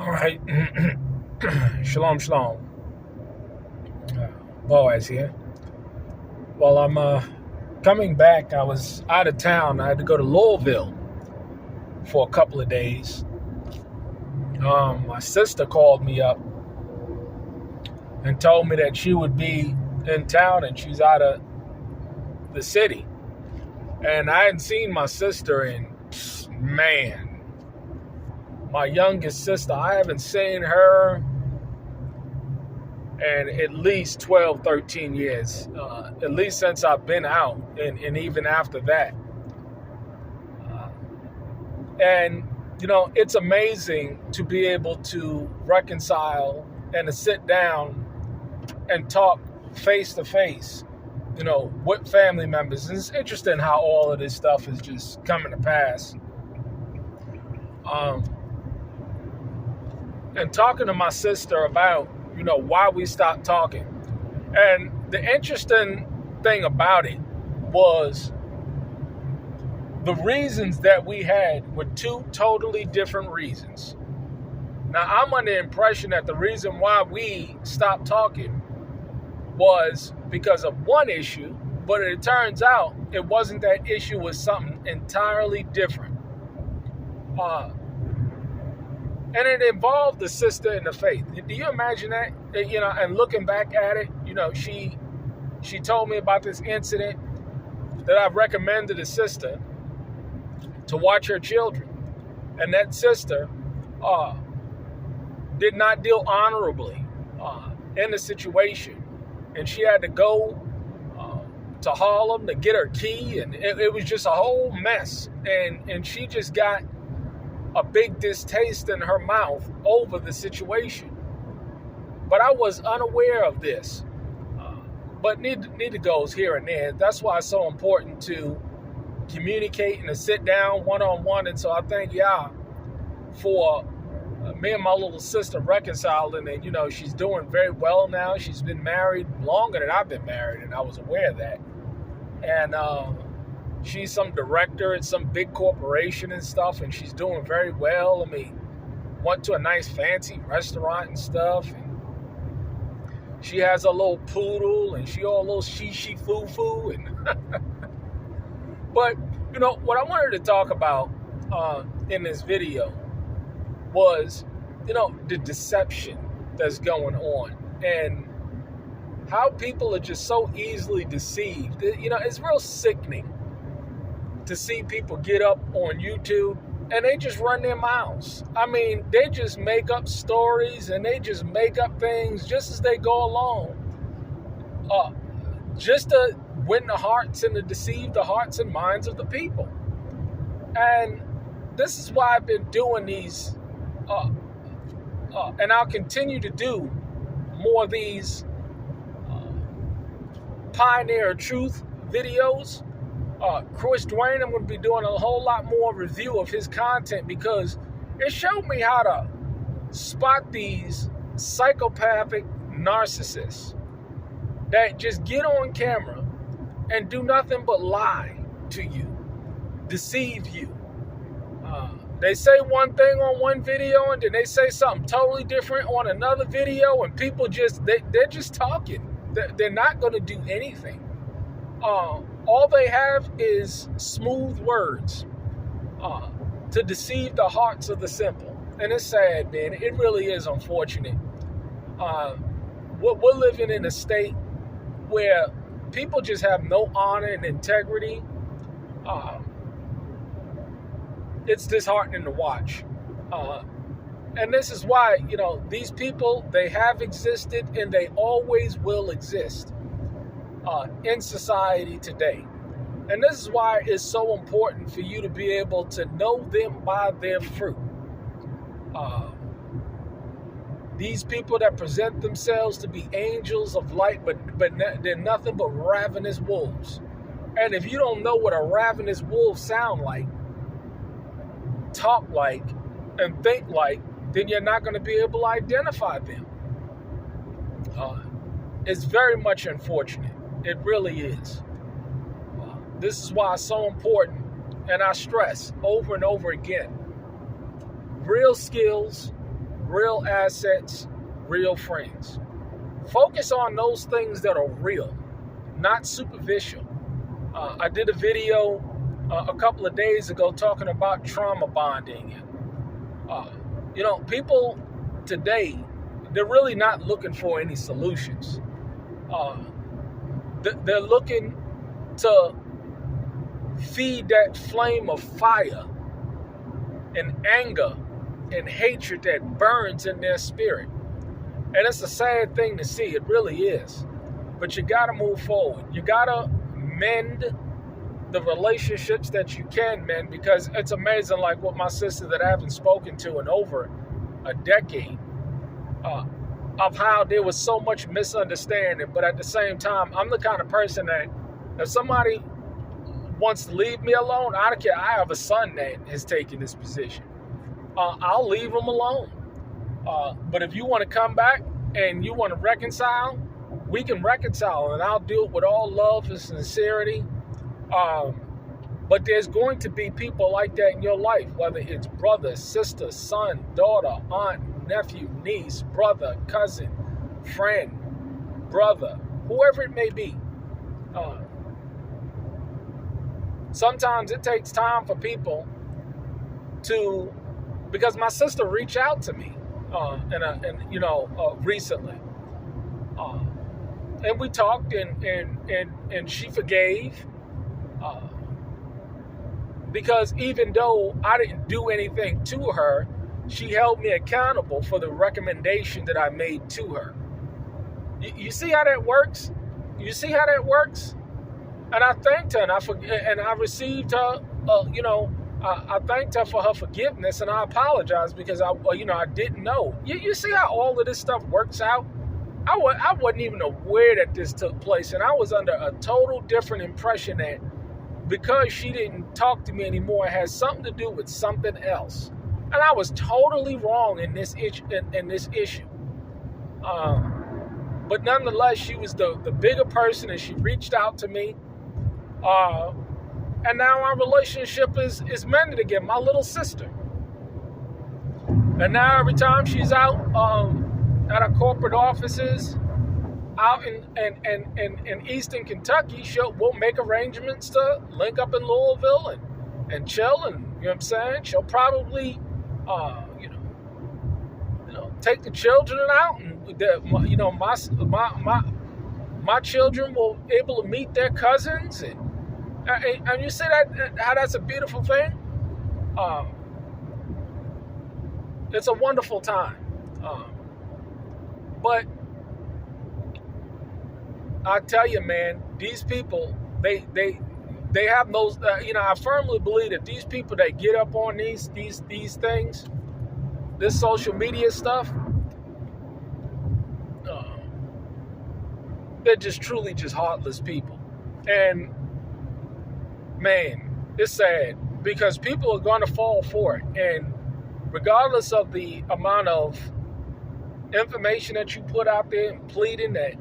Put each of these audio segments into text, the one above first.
All right. Shalom, shalom. Boaz here. Well, I'm coming back. I was out of town. I had to go to Louisville for a couple of days. My sister called me up and told me that she would be in town and she's out of the city. And I hadn't seen my sister in, man, my youngest sister. I haven't seen her and at least 12, 13 years, at least since I've been out, and even after that. And, it's amazing to be able to reconcile and to sit down and talk face to face, with family members. And it's interesting how all of this stuff is just coming to pass. And talking to my sister about, why we stopped talking. And the interesting thing about it was the reasons that we had were two totally different reasons. Now, I'm under the impression that the reason why we stopped talking was because of one issue, but it turns out it wasn't that issue, it was something entirely different. And it involved the sister in the faith. Do you imagine that? And looking back at it, she told me about this incident that I recommended a sister to watch her children. And that sister did not deal honorably in the situation. And she had to go to Harlem to get her key. And it was just a whole mess. And she just got a big distaste in her mouth over the situation. But I was unaware of this. But neither goes here and there. That's why it's so important to communicate and to sit down one-on-one. And so I thank y'all for me and my little sister reconciling. And, she's doing very well now. She's been married longer than I've been married, and I was aware of that. And she's some director at some big corporation and stuff, and she's doing very well. I mean, went to a nice fancy restaurant and stuff. And she has a little poodle, and she all a little she foo. And but what I wanted to talk about in this video was the deception that's going on and how people are just so easily deceived. It's real sickening to see people get up on YouTube and they just run their mouths. I mean, they just make up stories and they just make up things just as they go along. Just to win the hearts and to deceive the hearts and minds of the people. And this is why I've been doing these, and I'll continue to do more of these Pioneer Truth videos. Chris Dwayne, I'm going to be doing a whole lot more review of his content because it showed me how to spot these psychopathic narcissists that just get on camera and do nothing but lie to you, deceive you. They say one thing on one video and then they say something totally different on another video, and people they're just talking. They're not going to do anything. All they have is smooth words to deceive the hearts of the simple. And it's sad, man. It really is unfortunate. We're living in a state where people just have no honor and integrity. It's disheartening to watch. And this is why, these people, they have existed and they always will exist in society today. And this is why it's so important for you to be able to know them by their fruit. These people that present themselves to be angels of light, but they're nothing but ravenous wolves. And if you don't know what a ravenous wolf sound like, talk like, and think like, then you're not going to be able to identify them. It's very much unfortunate. It really is. This is why it's so important, and I stress over and over again, real skills real assets, real friends. Focus on those things that are real, not superficial. I did a video a couple of days ago talking about trauma bonding. People today, they're really not looking for any solutions. They're looking to feed that flame of fire and anger and hatred that burns in their spirit. And it's a sad thing to see. It really is. But you got to move forward. You got to mend the relationships that you can mend, because it's amazing, like with my sister that I haven't spoken to in over a decade, of how there was so much misunderstanding. But at the same time, I'm the kind of person that if somebody wants to leave me alone, I don't care. I have a son that has taken this position. I'll leave him alone. But if you want to come back and you want to reconcile, we can reconcile, and I'll do it with all love and sincerity. But there's going to be people like that in your life, whether it's brother, sister, son, daughter, aunt, nephew, niece, brother, cousin, friend, brother, whoever it may be. Sometimes it takes time for people to, because my sister reached out to me recently, and we talked, and she forgave, because even though I didn't do anything to her, she held me accountable for the recommendation that I made to her. You see how that works? You see how that works? And I thanked her, and I received her. I thanked her for her forgiveness, and I apologized because I didn't know. You see how all of this stuff works out? I wasn't even aware that this took place, and I was under a total different impression that because she didn't talk to me anymore, it has something to do with something else. And I was totally wrong in this issue. But nonetheless, she was the bigger person, and she reached out to me. And now our relationship is mended again, my little sister. And now every time she's out at our corporate offices out in Eastern Kentucky, we'll make arrangements to link up in Louisville and chill, and you know what I'm saying? She'll probably take the children out, and my children will be able to meet their cousins, and you see how that's a beautiful thing. It's a wonderful time. But I tell you, man, these people, they have those. I firmly believe that these people that get up on these things, this social media stuff, they're just truly just heartless people. And man, it's sad because people are going to fall for it. And regardless of the amount of information that you put out there and pleading, that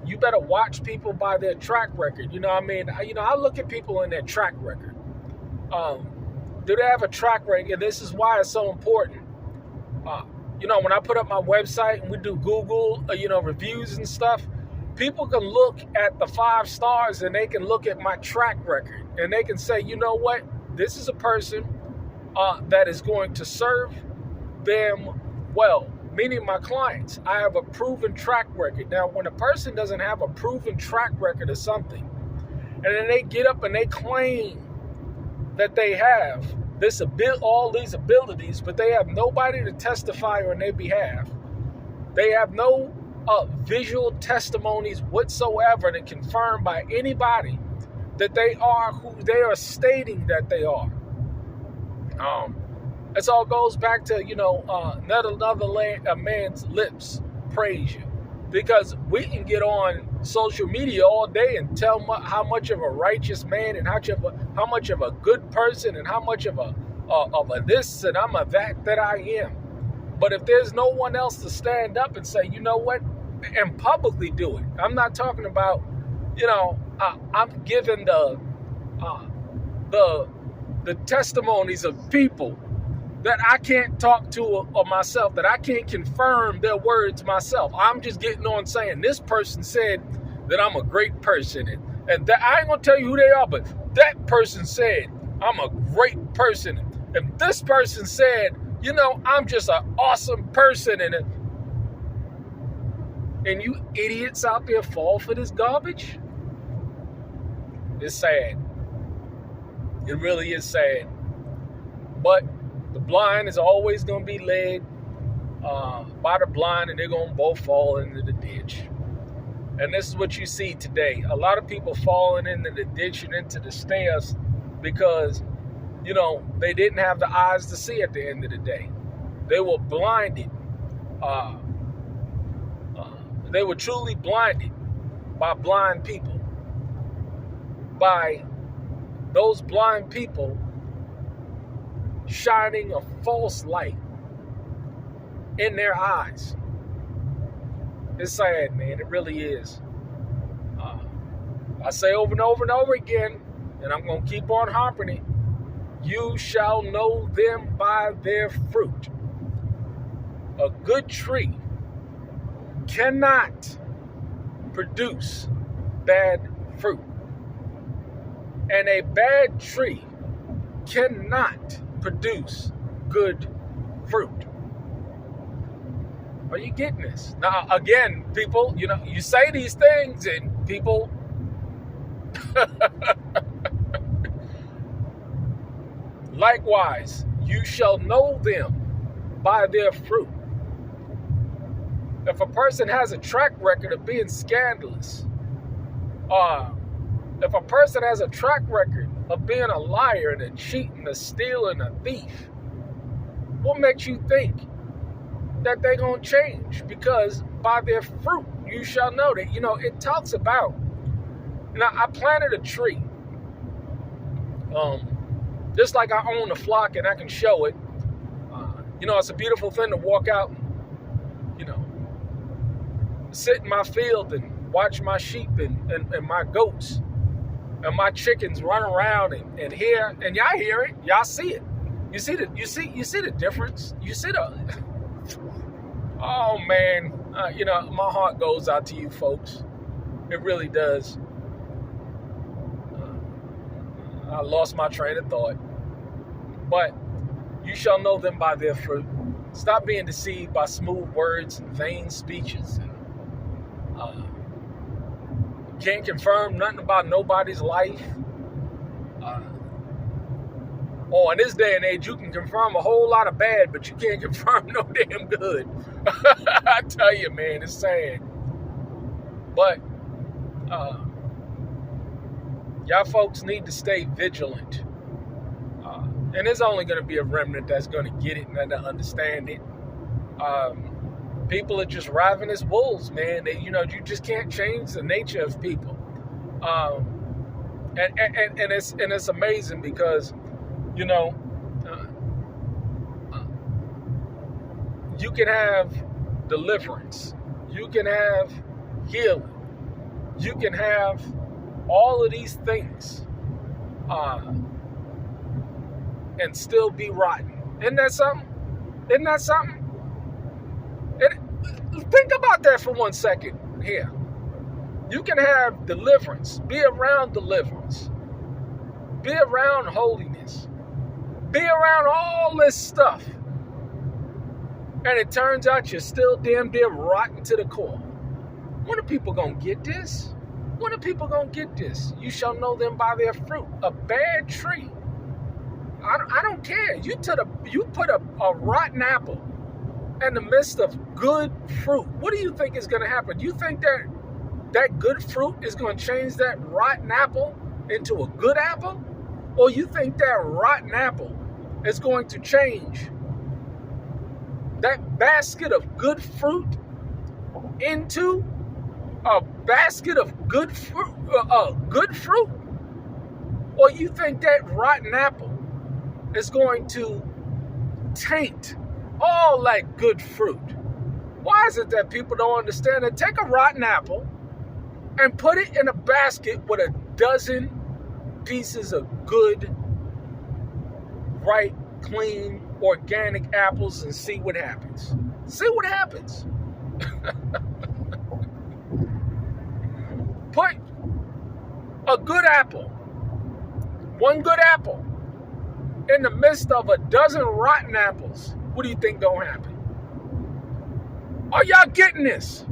you better watch people by their track record. You know what I mean? I look at people in their track record. Do they have a track record? And this is why it's so important. When I put up my website and we do Google, reviews and stuff, people can look at the 5 stars and they can look at my track record and they can say, you know what? This is a person that is going to serve them well, meaning my clients. I have a proven track record. Now, when a person doesn't have a proven track record of something, and then they get up and they claim that they have all these abilities, but they have nobody to testify on their behalf. They have no visual testimonies whatsoever to confirm by anybody that they are who they are stating that they are. It all goes back to, not another man's lips praise you. Because we can get on social media all day and tell how much of a righteous man and how much of a good person and how much of a this and I'm a that I am. But if there's no one else to stand up and say, you know what, and publicly do it. I'm not talking about, I'm giving the testimonies of people that I can't talk to or myself, that I can't confirm their words myself. I'm just getting on saying this person said that I'm a great person, and that I ain't gonna tell you who they are, but that person said I'm a great person, and this person said, I'm just an awesome person, and you idiots out there fall for this garbage. It's sad. It really is sad. But the blind is always going to be led by the blind, and they're going to both fall into the ditch. And this is what you see today. A lot of people falling into the ditch and into the stairs because, they didn't have the eyes to see at the end of the day. They were blinded. They were truly blinded by blind people. By those blind people shining a false light in their eyes. It's sad, man. It really is. I say over and over and over again, and I'm going to keep on harping it. You shall know them by their fruit. A good tree cannot produce bad fruit. And a bad tree cannot produce good fruit. Are you getting this? Now, again, people, you say these things and people likewise, you shall know them by their fruit. If a person has a track record of being scandalous, if a person has a track record of being a liar and a cheat and a stealer and a thief, what makes you think that they're going to change? Because by their fruit you shall know that. It talks about, I planted a tree. Just like I own a flock and I can show it. It's a beautiful thing to walk out, sit in my field and watch my sheep and my goats and my chickens run around and hear, and y'all hear it, y'all see it. You see the difference. You see the. Oh man, my heart goes out to you folks. It really does. I lost my train of thought. But you shall know them by their fruit. Stop being deceived by smooth words and vain speeches. Can't confirm nothing about nobody's life. In this day and age, you can confirm a whole lot of bad, but you can't confirm no damn good. I tell you, man, it's sad. But y'all folks need to stay vigilant. And there's only going to be a remnant that's going to get it and to understand it. People are just ravenous wolves, man. You just can't change the nature of people. And it's amazing because, you can have deliverance. You can have healing. You can have all of these things and still be rotten. Isn't that something? Think about that for 1 second here. You can have deliverance, be around deliverance, be around holiness, be around all this stuff, and it turns out you're still damn near rotten to the core. When are people going to get this? When are people going to get this? You shall know them by their fruit. A bad tree. I don't care. You put a rotten apple in the midst of good fruit. What do you think is going to happen? You think that good fruit is going to change that rotten apple into a good apple? Or you think that rotten apple is going to change that basket of good fruit into a basket of good fruit? Or you think that rotten apple is going to taint all that good fruit? Why is it that people don't understand that? Take a rotten apple and put it in a basket with a dozen pieces of good, right, clean, organic apples and see what happens. See what happens. Put a good apple, one good apple, in the midst of a dozen rotten apples. What do you think gonna happen? Are y'all getting this?